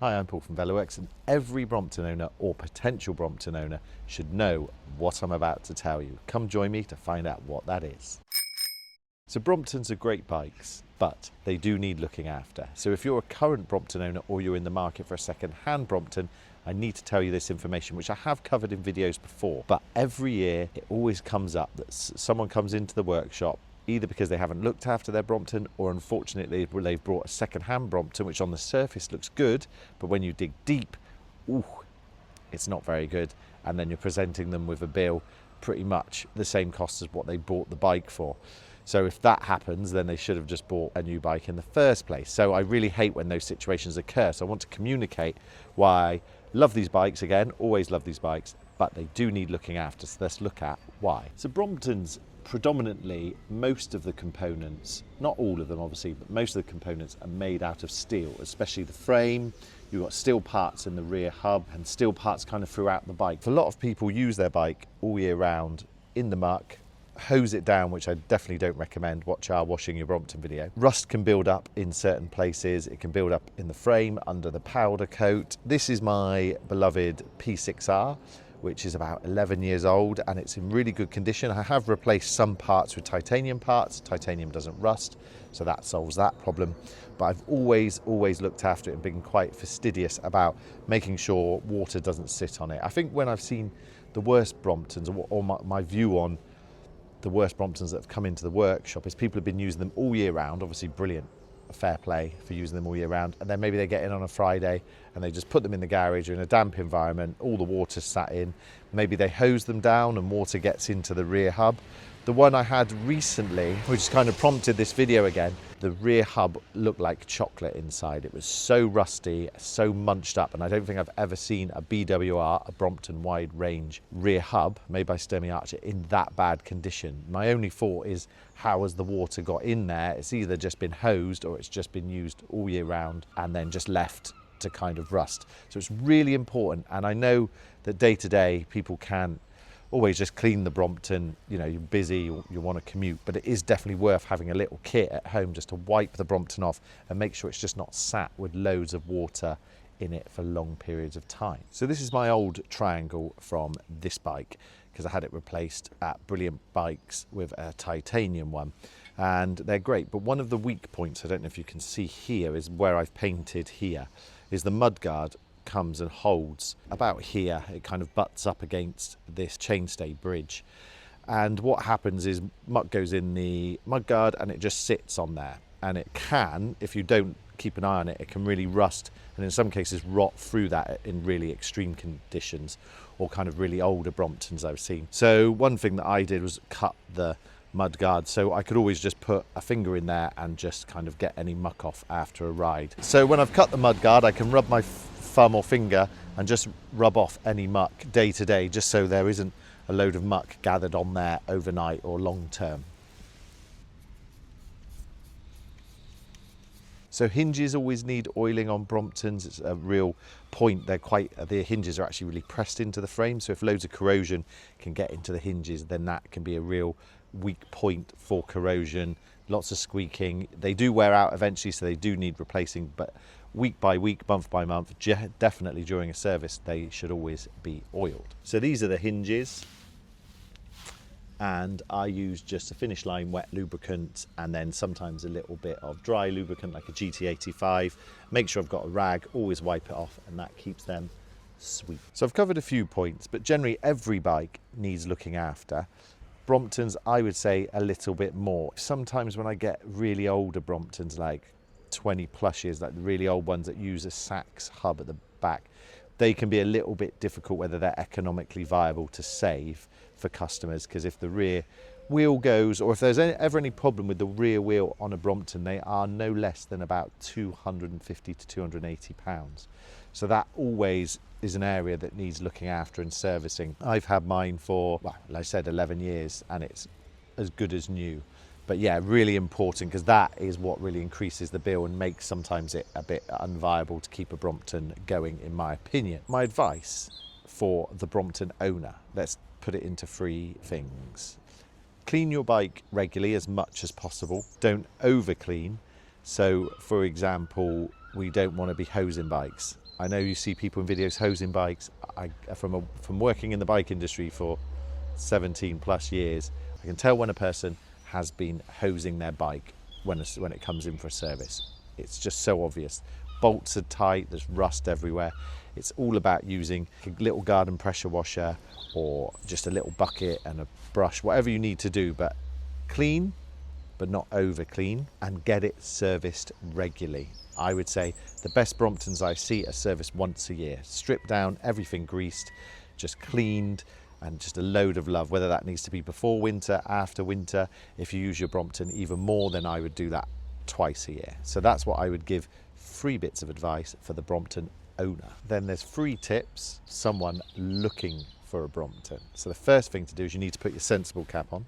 Hi, I'm Paul from VeloX, and every Brompton owner or potential Brompton owner should know what I'm about to tell you. Come join me to find out what that is. So Bromptons are great bikes, but they do need looking after. So if you're a current Brompton owner or you're in the market for a second-hand Brompton, I need to tell you this information, which I have covered in videos before. But every year, it always comes up that someone comes into the workshop either because they haven't looked after their Brompton, or unfortunately they've brought a second-hand Brompton which on the surface looks good, but when you dig deep, ooh, it's not very good, and then you're presenting them with a bill pretty much the same cost as what they bought the bike for. So if that happens, then they should have just bought a new bike in the first place. So I really hate when those situations occur. So I want to communicate why I love these bikes, again, always love these bikes, but they do need looking after. So let's look at why. So Bromptons, predominantly, most of the components, not all of them obviously, but most of the components are made out of steel, especially the frame. You've got steel parts in the rear hub and steel parts kind of throughout the bike. A lot of people use their bike all year round in the muck, hose it down, which I definitely don't recommend. Watch our washing your Brompton video. Rust can build up in certain places. It can build up in the frame, under the powder coat. This is my beloved P6R, which is about 11 years old, and it's in really good condition. I have replaced some parts with titanium parts. Titanium doesn't rust, so that solves that problem. But I've always looked after it and been quite fastidious about making sure water doesn't sit on it. I think when I've seen the worst Bromptons, or my view on the worst Bromptons that have come into the workshop, is people have been using them all year round. Obviously brilliant, fair play for using them all year round, and then maybe they get in on a Friday and they just put them in the garage or in a damp environment, all the water's sat in, maybe they hose them down and water gets into the rear hub. The one I had recently, which kind of prompted this video again, the rear hub looked like chocolate inside. It was so rusty, so munched up, and I don't think I've ever seen a BWR, a Brompton wide range rear hub made by Sturmey Archer, in that bad condition. My only thought is, how has the water got in there? It's either just been hosed or it's just been used all year round and then just left to kind of rust. So it's really important, and I know that day to day people can't always just clean the Brompton, you know, you're busy, you want to commute, but it is definitely worth having a little kit at home just to wipe the Brompton off and make sure it's just not sat with loads of water in it for long periods of time. So this is my old triangle from this bike, because I had it replaced at Brilliant Bikes with a titanium one, and they're great. But one of the weak points, I don't know if you can see here, is where I've painted here, is the mudguard comes and holds about here. It kind of butts up against this chainstay bridge, and what happens is muck goes in the mudguard and it just sits on there, and it can, if you don't keep an eye on it, it can really rust and in some cases rot through that in really extreme conditions, or kind of really older Bromptons I've seen. So one thing that I did was cut the mudguard so I could always just put a finger in there and just kind of get any muck off after a ride. So when I've cut the mudguard, I can rub my thumb or finger and just rub off any muck day to day, just so there isn't a load of muck gathered on there overnight or long term. So hinges always need oiling on Bromptons. It's a real point. The hinges are actually really pressed into the frame, so if loads of corrosion can get into the hinges, then that can be a real weak point for corrosion. Lots of squeaking. They do wear out eventually, so they do need replacing, but week by week, month by month, definitely during a service, they should always be oiled. So these are the hinges, and I use just a finish line wet lubricant and then sometimes a little bit of dry lubricant like a GT85. Make sure I've got a rag, always wipe it off, and that keeps them sweet. So I've covered a few points, but generally every bike needs looking after. Bromptons, I would say a little bit more. Sometimes when I get really older Bromptons, like 20 plus years, like the really old ones that use a Sachs hub at the back, they can be a little bit difficult whether they're economically viable to save for customers, because if the rear wheel goes, or if there's ever any problem with the rear wheel on a Brompton, they are no less than about 250 to 280 pounds. So that always is an area that needs looking after and servicing. I've had mine for, well, like I said, 11 years, and it's as good as new. But yeah, really important, because that is what really increases the bill and makes sometimes it a bit unviable to keep a Brompton going, in my opinion. My advice for the Brompton owner, let's put it into 3 things. Clean your bike regularly as much as possible. Don't over clean. So for example, we don't want to be hosing bikes. I know you see people in videos hosing bikes. From working in the bike industry for 17 plus years, I can tell when a person has been hosing their bike when it comes in for a service. It's just so obvious. Bolts are tight, there's rust everywhere. It's all about using a little garden pressure washer or just a little bucket and a brush, whatever you need to do, but clean, but not over clean, and get it serviced regularly. I would say the best Bromptons I see are serviced once a year. Stripped down, everything greased, just cleaned, and just a load of love, whether that needs to be before winter, after winter. If you use your Brompton even more, then I would do that twice a year. So that's what I would give, 3 bits of advice for the Brompton owner. Then there's 3 tips, someone looking for a Brompton. So the first thing to do is you need to put your sensible cap on.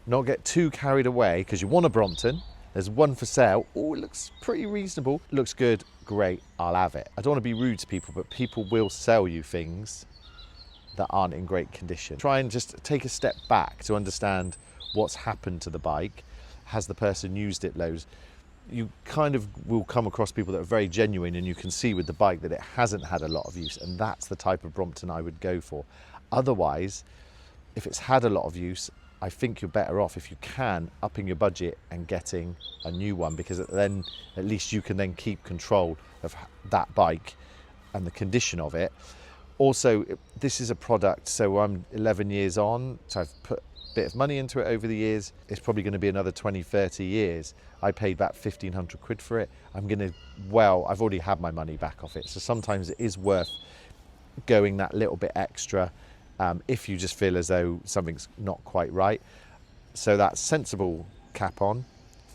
Not get too carried away because you want a Brompton. There's one for sale. Oh, it looks pretty reasonable. Looks good, great, I'll have it. I don't want to be rude to people, but people will sell you things that aren't in great condition. Try and just take a step back to understand what's happened to the bike. Has the person used it loads? You kind of will come across people that are very genuine, and you can see with the bike that it hasn't had a lot of use, and that's the type of Brompton I would go for. Otherwise, if it's had a lot of use, I think you're better off, if you can, upping your budget and getting a new one, because then at least you can then keep control of that bike and the condition of it. Also, this is a product, so I'm 11 years on, so I've put a bit of money into it over the years. It's probably going to be another 20, 30 years. I paid about 1,500 quid for it. I've already had my money back off it. So sometimes it is worth going that little bit extra if you just feel as though something's not quite right. So that's sensible cap on,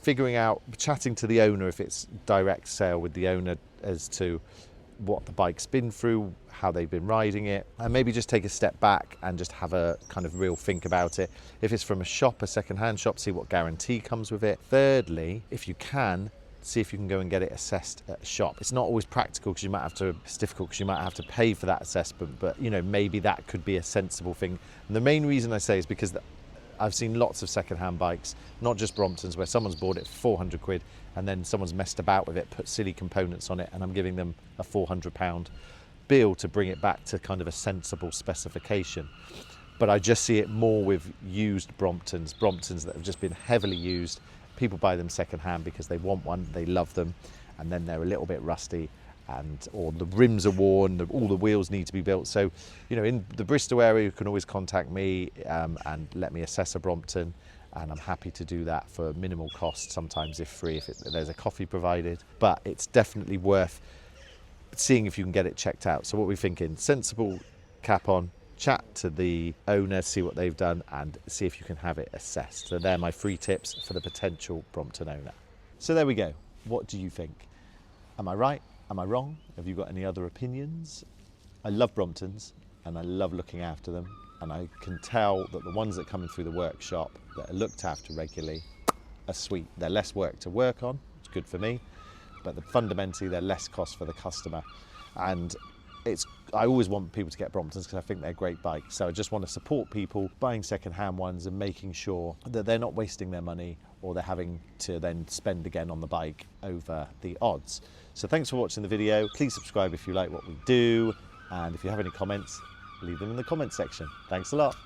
figuring out, chatting to the owner if it's direct sale with the owner as to what the bike's been through, how they've been riding it, and maybe just take a step back and just have a kind of real think about it. If it's from a shop, a second-hand shop, see what guarantee comes with it. Thirdly, if you can, see if you can go and get it assessed at a shop. It's not always practical because it's difficult because you might have to pay for that assessment, but you know, maybe that could be a sensible thing. And the main reason I say is because I've seen lots of second-hand bikes, not just Bromptons, where someone's bought it for 400 quid and then someone's messed about with it, put silly components on it, and I'm giving them a £400 bill to bring it back to kind of a sensible specification. But I just see it more with used Bromptons that have just been heavily used. People buy them second-hand because they want one, they love them, and then they're a little bit rusty, or the rims are worn, all the wheels need to be built. So, you know, in the Bristol area, you can always contact me and let me assess a Brompton, and I'm happy to do that for minimal cost, sometimes if free, if there's a coffee provided. But it's definitely worth seeing if you can get it checked out. So what we're thinking, sensible cap on, chat to the owner, see what they've done, and see if you can have it assessed. So they're my 3 tips for the potential Brompton owner. So there we go. What do you think? Am I right? Am I wrong? Have you got any other opinions? I love Bromptons and I love looking after them, and I can tell that the ones that come in through the workshop that are looked after regularly are sweet. They're less work to work on, it's good for me, but fundamentally they're less cost for the customer. And I always want people to get Bromptons because I think they're great bikes. So I just want to support people buying second-hand ones and making sure that they're not wasting their money or they're having to then spend again on the bike over the odds. So thanks for watching the video. Please subscribe if you like what we do. And if you have any comments, leave them in the comment section. Thanks a lot.